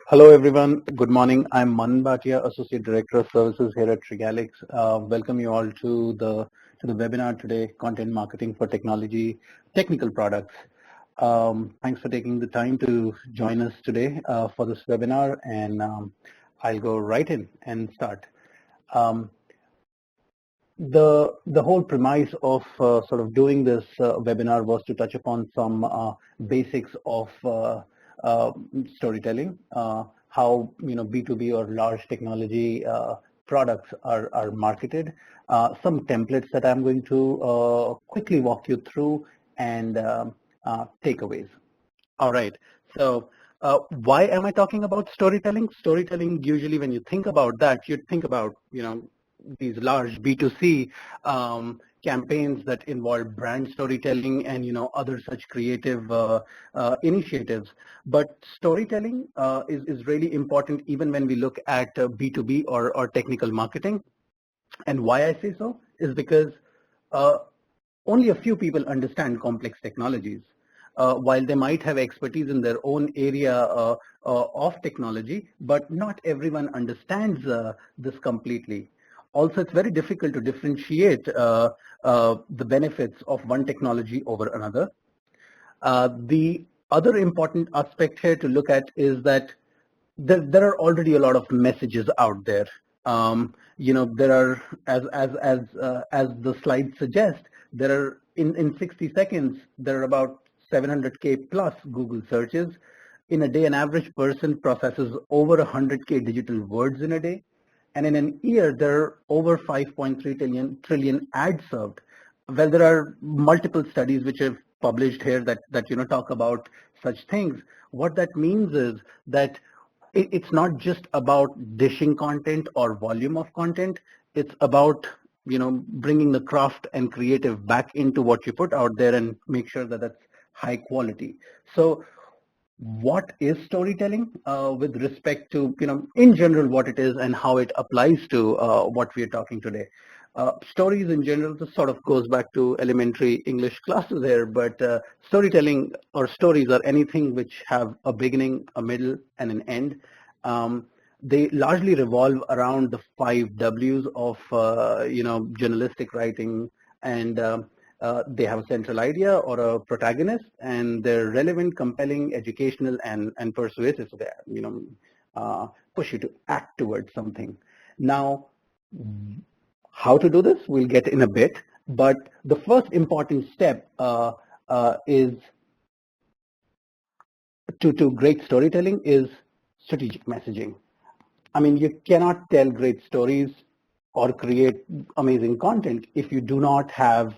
Hello, everyone. Good morning. I'm Manan Bhatia, Associate Director of Services here at Trigalix. Welcome you all to the webinar today, Content Marketing for Technology, Technical Products. Thanks for taking the time to join us today for this webinar, and I'll go right in and start. The whole premise of sort of doing this webinar was to touch upon some basics of uh, storytelling, how B2B or large technology products are marketed, some templates that I'm going to quickly walk you through, and takeaways. All right. So why am I talking about storytelling? Storytelling, usually when you think about that, you think about, these large B2C campaigns that involve brand storytelling and, other such creative initiatives. But storytelling is really important even when we look at B2B or technical marketing. And why I say so is because uh, only a few people understand complex technologies. While they might have expertise in their own area of technology, but not everyone understands this completely. Also, it's very difficult to differentiate the benefits of one technology over another. The other important aspect here to look at is that there are already a lot of messages out there. There are, as the slide suggests, there are in 60 seconds there are about 700K plus Google searches. In a day, an average person processes over 100K digital words in a day, and in an year there are over 5.3 trillion ads served. Well, there are multiple studies which have published here that talk about such things. What that means is that it's not just about dishing content or volume of content. It's about bringing the craft and creative back into what you put out there and make sure that that's high quality. So what is storytelling with respect to, in general, what it is and how it applies to what we are talking today. Stories in general, this sort of goes back to elementary English classes here, but storytelling or stories are anything which have a beginning, a middle, and an end. They largely revolve around the 5 Ws of, journalistic writing, and they have a central idea or a protagonist, and they're relevant, compelling, educational, and persuasive. So they, push you to act towards something. Now, how to do this, we'll get in a bit. But the first important step is to great storytelling is strategic messaging. I mean, you cannot tell great stories or create amazing content if you do not have,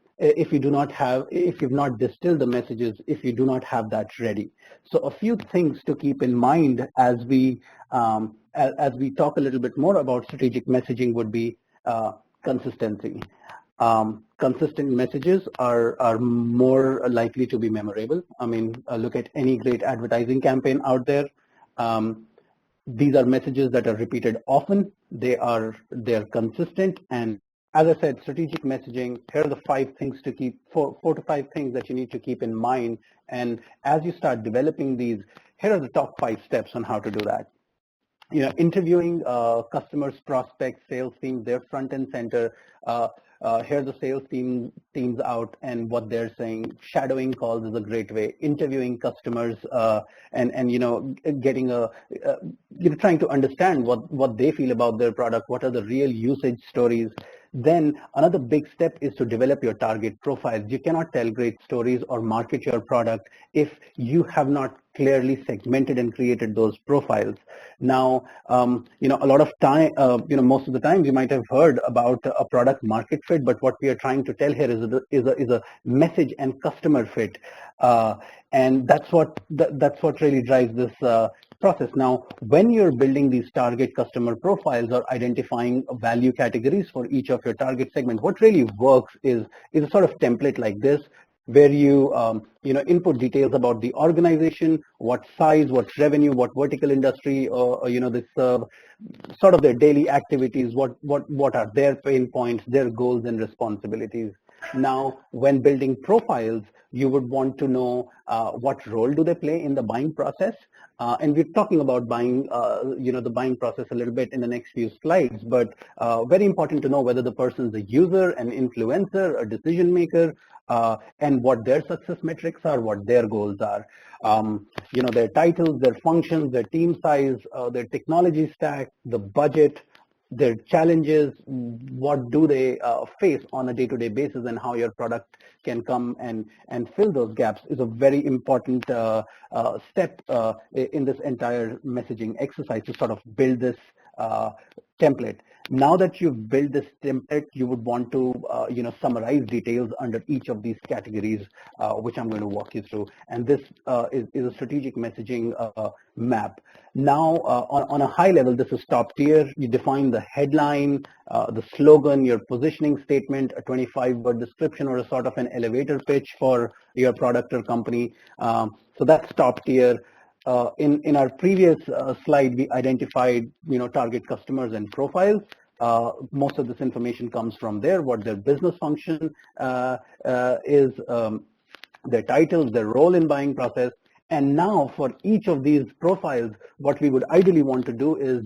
if you've not distilled the messages, if you do not have that ready. So a few things to keep in mind as we talk a little bit more about strategic messaging would be consistency. Consistent messages are more likely to be memorable. I mean, look at any great advertising campaign out there. These are messages that are repeated often. They're consistent, and as I said, strategic messaging. Here are the 5 things to keep, four to 5 things that you need to keep in mind. And as you start developing these, here are the top 5 steps on how to do that. Interviewing customers, prospects, sales teams, they're front and center. Hear the sales teams out and what they're saying. Shadowing calls is a great way. Interviewing customers and getting trying to understand what they feel about their product. What are the real usage stories? Then another big step is to develop your target profiles. You cannot tell great stories or market your product if you have not clearly segmented and created those profiles. Now, a lot of time, most of the time you might have heard about a product market fit, but what we are trying to tell here is a message and customer fit. And that's what really drives this process. Now, when you're building these target customer profiles or identifying value categories for each of your target segments, what really works is a sort of template like this, where you input details about the organization, what size, what revenue, what vertical industry, this sort of their daily activities, what are their pain points, their goals and responsibilities. Now, when building profiles, you would want to know what role do they play in the buying process. And we're talking about buying, the buying process a little bit in the next few slides, but very important to know whether the person's a user, an influencer, a decision maker, and what their success metrics are, what their goals are. Their titles, their functions, their team size, their technology stack, the budget, their challenges, what do they face on a day-to-day basis, and how your product can come and fill those gaps is a very important step in this entire messaging exercise to sort of build this template. Now that you've built this template, you would want to summarize details under each of these categories, which I'm going to walk you through. And this is a strategic messaging map. Now, on a high level, this is top tier. You define the headline, the slogan, your positioning statement, a 25-word description, or a sort of an elevator pitch for your product or company. So that's top tier. In our previous slide, we identified target customers and profiles. Most of this information comes from there, what their business function is, their titles, their role in buying process. And now for each of these profiles, what we would ideally want to do is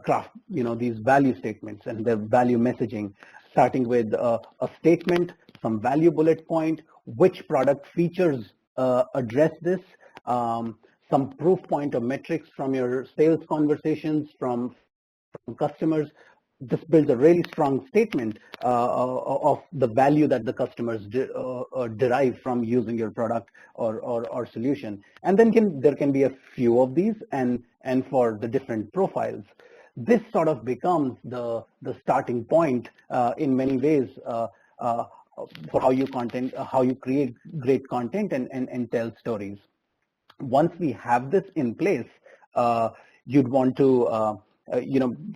craft these value statements and their value messaging, starting with a statement, some value bullet point, which product features address this, some proof point or metrics from your sales conversations, from customers. This builds a really strong statement of the value that the customers derive from using your product or solution. And then there can be a few of these, and for the different profiles. This sort of becomes the starting point in many ways for how you create great content and tell stories. Once we have this in place, you'd want to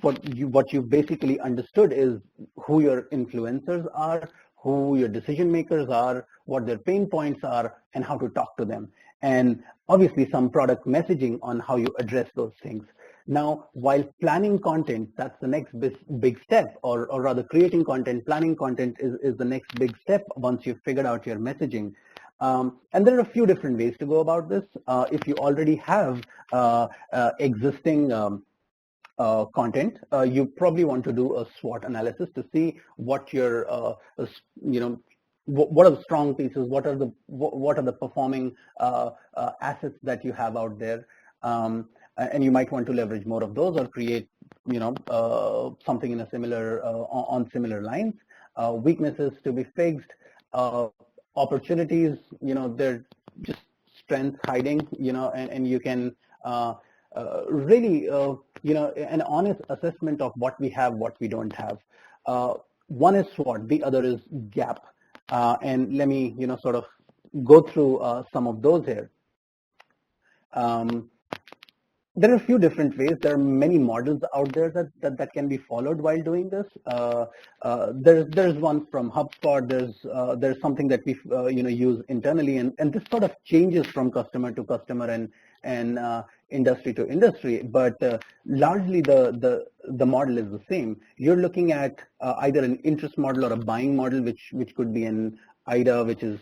what you've basically understood is who your influencers are, who your decision makers are, what their pain points are, and how to talk to them. And obviously some product messaging on how you address those things. Now, while planning content, that's the next big step, or rather creating content, planning content is the next big step once you've figured out your messaging. And there are a few different ways to go about this. If you already have existing content, you probably want to do a SWOT analysis to see what your, what are the strong pieces, what are the performing assets that you have out there, and you might want to leverage more of those or create, something in a similar on similar lines. Weaknesses to be fixed, opportunities, they're just strengths hiding, and you can really, an honest assessment of what we have, what we don't have. One is SWOT, the other is gap. And let me, sort of go through some of those here. There are a few different ways. There are many models out there that can be followed while doing this. There's one from HubSpot. There's something that we use internally, and this sort of changes from customer to customer and industry to industry. But largely the model is the same. You're looking at either an interest model or a buying model, which could be an IDA, which is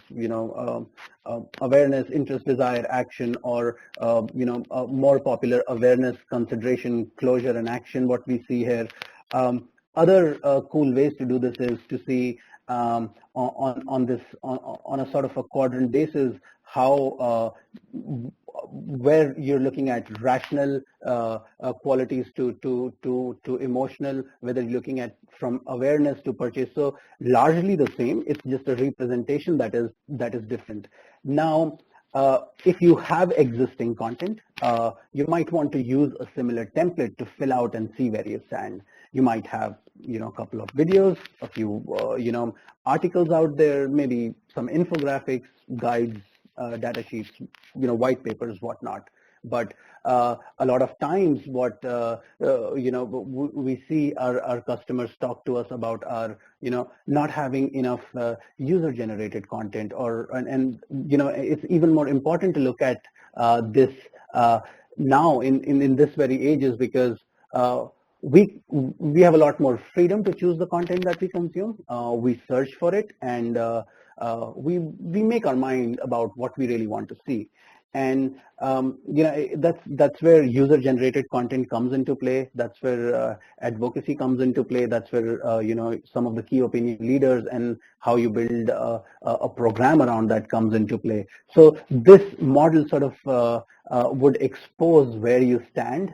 awareness, interest, desire, action, or more popular awareness, consideration, closure, and action. What we see here. Other cool ways to do this is to see on a sort of a quadrant basis how where you're looking at rational qualities to emotional, whether you're looking at from awareness to purchase. So largely the same. It's just a representation that is different. Now, if you have existing content, you might want to use a similar template to fill out and see where you stand. You might have, a couple of videos, a few, articles out there, maybe some infographics, guides, data sheets, white papers, whatnot. But a lot of times what, we see our customers talk to us about are, not having enough user-generated content, and it's even more important to look at this now in this very ages, because we have a lot more freedom to choose the content that we consume. We search for it, and we make our mind about what we really want to see. And that's where user-generated content comes into play. That's where advocacy comes into play. That's where some of the key opinion leaders and how you build a program around that comes into play. So this model sort of would expose where you stand.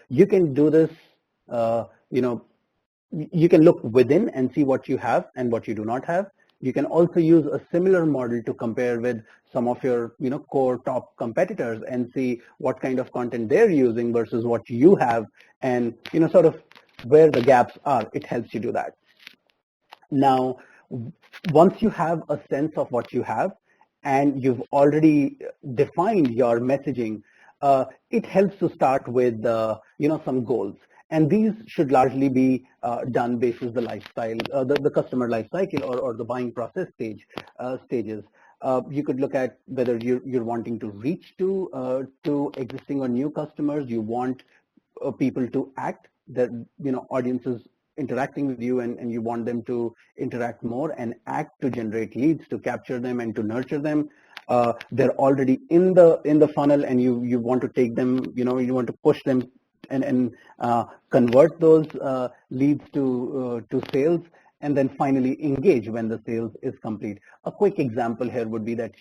You can do this. Uh, you know, you can look within and see what you have and what you do not have. You can also use a similar model to compare with some of your core top competitors and see what kind of content they're using versus what you have, and sort of where the gaps are. It helps you do that. Now, once you have a sense of what you have and you've already defined your messaging, it helps to start with some goals. And these should largely be done based on the lifestyle, the customer life cycle, or the buying process stages. You could look at whether you're wanting to reach to existing or new customers. You want people to act, that audiences interacting with you, and you want them to interact more and act to generate leads, to capture them and to nurture them. They're already in the funnel, and you want to take them, you want to push them and convert those leads to sales, and then finally engage when the sales is complete. A quick example here would be that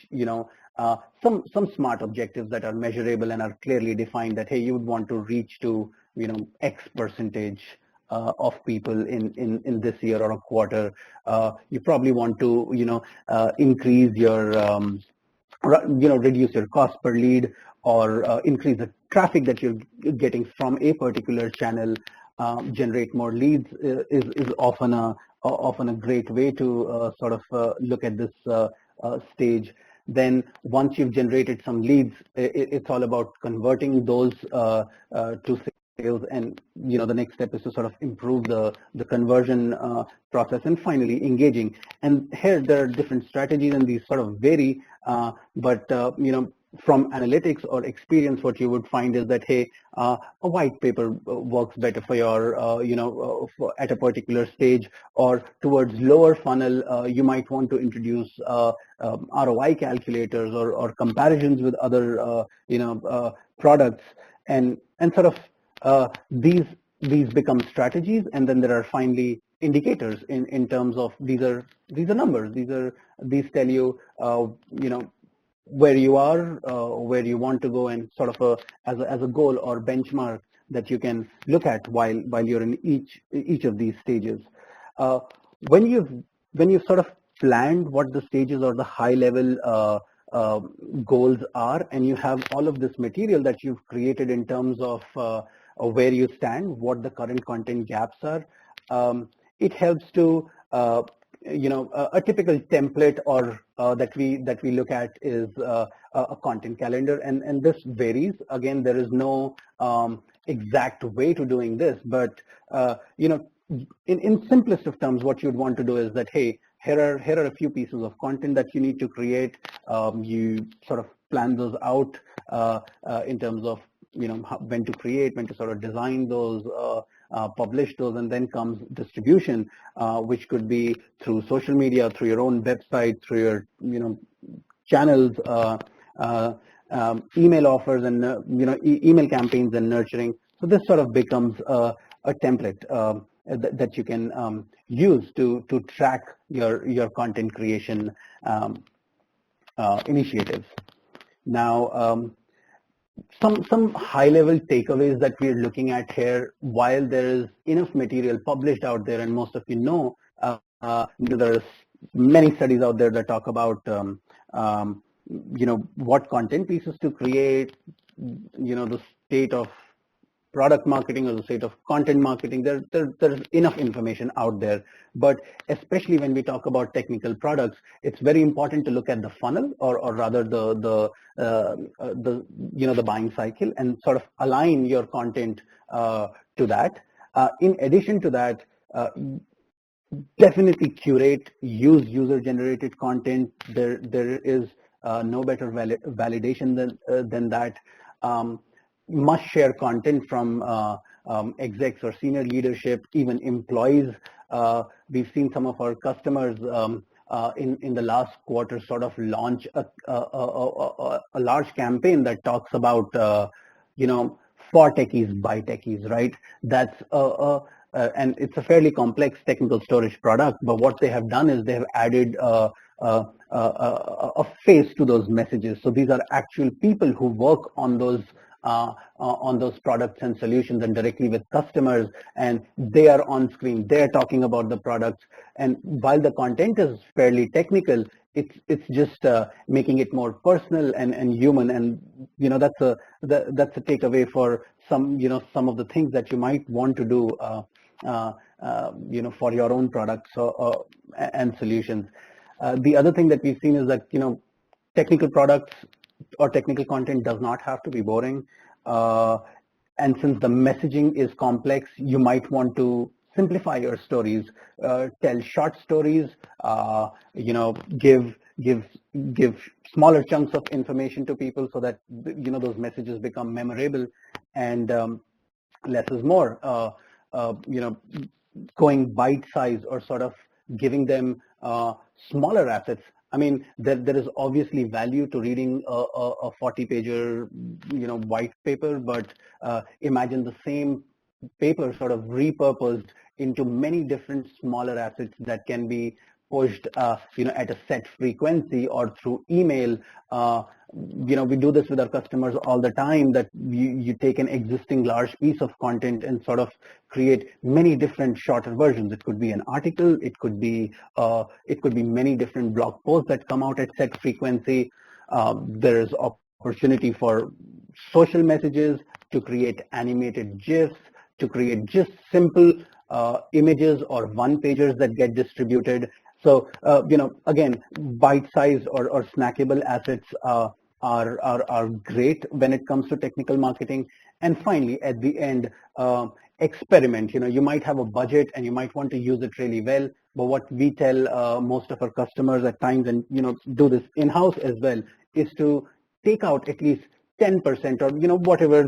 some smart objectives that are measurable and are clearly defined, that hey, you would want to reach to X percentage of people in this year or a quarter. You probably want to increase your reduce your cost per lead, or increase the traffic that you're getting from a particular channel. Generate more leads is often a great way to sort of look at this stage. Then once you've generated some leads, it's all about converting those to sales, and the next step is to sort of improve the conversion process, and finally engaging. And here there are different strategies, and these sort of vary, but from analytics or experience, what you would find is that hey, a white paper works better for your at a particular stage, or towards lower funnel, you might want to introduce ROI calculators, or comparisons with other products, and sort of these become strategies. And then there are finally indicators in terms of these are numbers. These tell you where you are, where you want to go, and sort of as a goal or benchmark that you can look at while you're in each of these stages. When you've sort of planned what the stages or the high level goals are, and you have all of this material that you've created in terms of where you stand, what the current content gaps are, it helps to a typical template or that we look at is a content calendar, and this varies. Again, there is no exact way to doing this, but in simplest of terms, what you'd want to do is that hey, here are a few pieces of content that you need to create. You sort of plan those out in terms of when to create, when to sort of design those, publish those, and then comes distribution, which could be through social media, through your own website, through your channels, email offers, and email campaigns and nurturing. So this sort of becomes a template that you can use to track your content creation initiatives. Now, some high-level takeaways that we're looking at here. While there is enough material published out there, and most of there are many studies out there that talk about what content pieces to create, the state of product marketing or the state of content marketing. There's enough information out there, but especially when we talk about technical products, it's very important to look at the funnel, or rather the buying cycle, and sort of align your content to that. In addition to that, definitely curate, use user-generated content. There is no better validation than that. Must share content from execs or senior leadership, even employees. We've seen some of our customers in the last quarter sort of launch a large campaign that talks about you know, for techies by techies, right? That's and it's a fairly complex technical storage product, but what they have done is they have added a face to those messages. So these are actual people who work on those products and solutions and directly with customers, and they are on screen, they're talking about the products. And while the content is fairly technical, it's just making it more personal and human. And you know, that's a takeaway for some of the things that you might want to do you know, for your own products and solutions. The other thing that we've seen is that, you know, technical products or technical content does not have to be boring. And since the messaging is complex, you might want to simplify your stories, tell short stories, you know, give smaller chunks of information to people so that, you know, those messages become memorable. And less is more. You know, going bite size or sort of giving them smaller assets. I mean, there is obviously value to reading a 40-pager, you know, white paper, but imagine the same paper sort of repurposed into many different smaller assets that can be pushed, you know, at a set frequency or through email. You know, we do this with our customers all the time, that you take an existing large piece of content and sort of create many different shorter versions. It could be an article, it could be many different blog posts that come out at set frequency. There is opportunity for social messages, to create animated GIFs, to create just simple images or one-pagers that get distributed. So, you know, again, bite-sized or snackable assets are great when it comes to technical marketing. And finally, at the end, experiment. You know, you might have a budget and you might want to use it really well, but what we tell most of our customers at times, and, you know, do this in-house as well, is to take out at least 10%, or, you know, whatever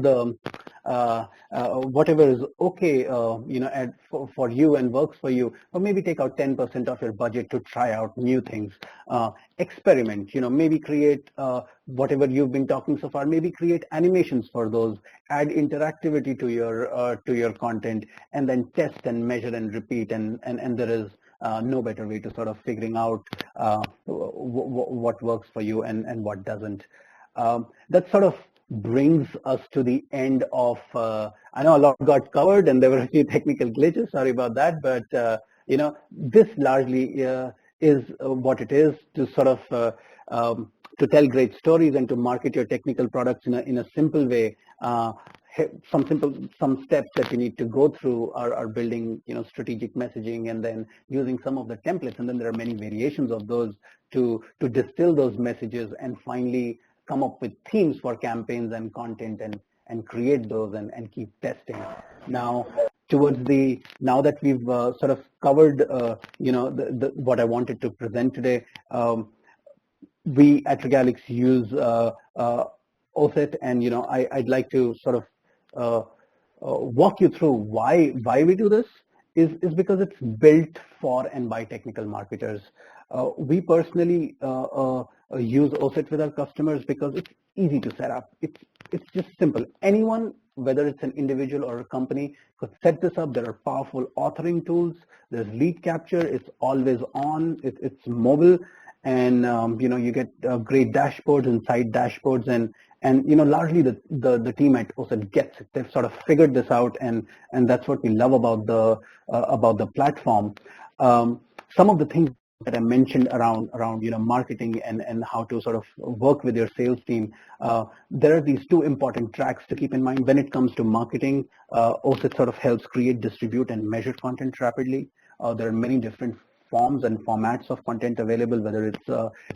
is okay, you know, for you and works for you, or maybe take out 10% of your budget to try out new things. Experiment, you know, maybe create whatever you've been talking so far, maybe create animations for those, add interactivity to your content, and then test and measure and repeat. And there is no better way to sort of figuring out what works for you and what doesn't. That sort of brings us to the end of, I know a lot got covered and there were a few technical glitches, sorry about that, but you know, this largely is what it is, to sort of to tell great stories and to market your technical products in a simple way. Some steps that you need to go through are building, you know, strategic messaging, and then using some of the templates, and then there are many variations of those to distill those messages, and finally come up with themes for campaigns and content, and create those and keep testing. Now, now that we've sort of covered, you know, what I wanted to present today, we at Regalix use OSET, and, you know, I'd like to sort of walk you through why we do this. Is because it's built for and by technical marketers. We personally use OSET with our customers because it's easy to set up. It's just simple. Anyone, whether it's an individual or a company, could set this up. There are powerful authoring tools. There's lead capture. It's always on. It's mobile, and you know, you get great dashboards inside dashboards, and you know, largely the team at OSET gets it. They've sort of figured this out, and that's what we love about the platform. Some of the things that I mentioned around you know, marketing and how to sort of work with your sales team, there are these two important tracks to keep in mind when it comes to marketing. OSET sort of helps create, distribute, and measure content rapidly. There are many different forms and formats of content available, whether it's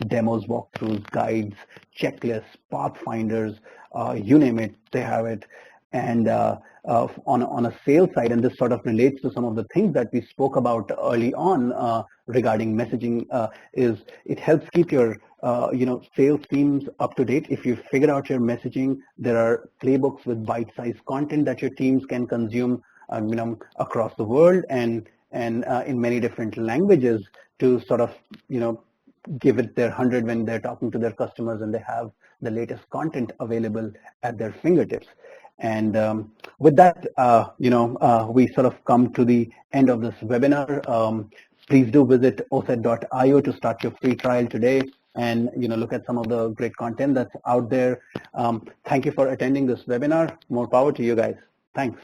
demos, walkthroughs, guides, checklists, pathfinders, you name it, they have it. And on a sales side, and this sort of relates to some of the things that we spoke about early on regarding messaging, is it helps keep your sales teams up to date. If you figure out your messaging, there are playbooks with bite-sized content that your teams can consume, across the world and in many different languages to sort of give it their 100 when they're talking to their customers and they have the latest content available at their fingertips. And with that, we sort of come to the end of this webinar. Please do visit oset.io to start your free trial today and look at some of the great content that's out there. Thank you for attending this webinar. More power to you guys. Thanks.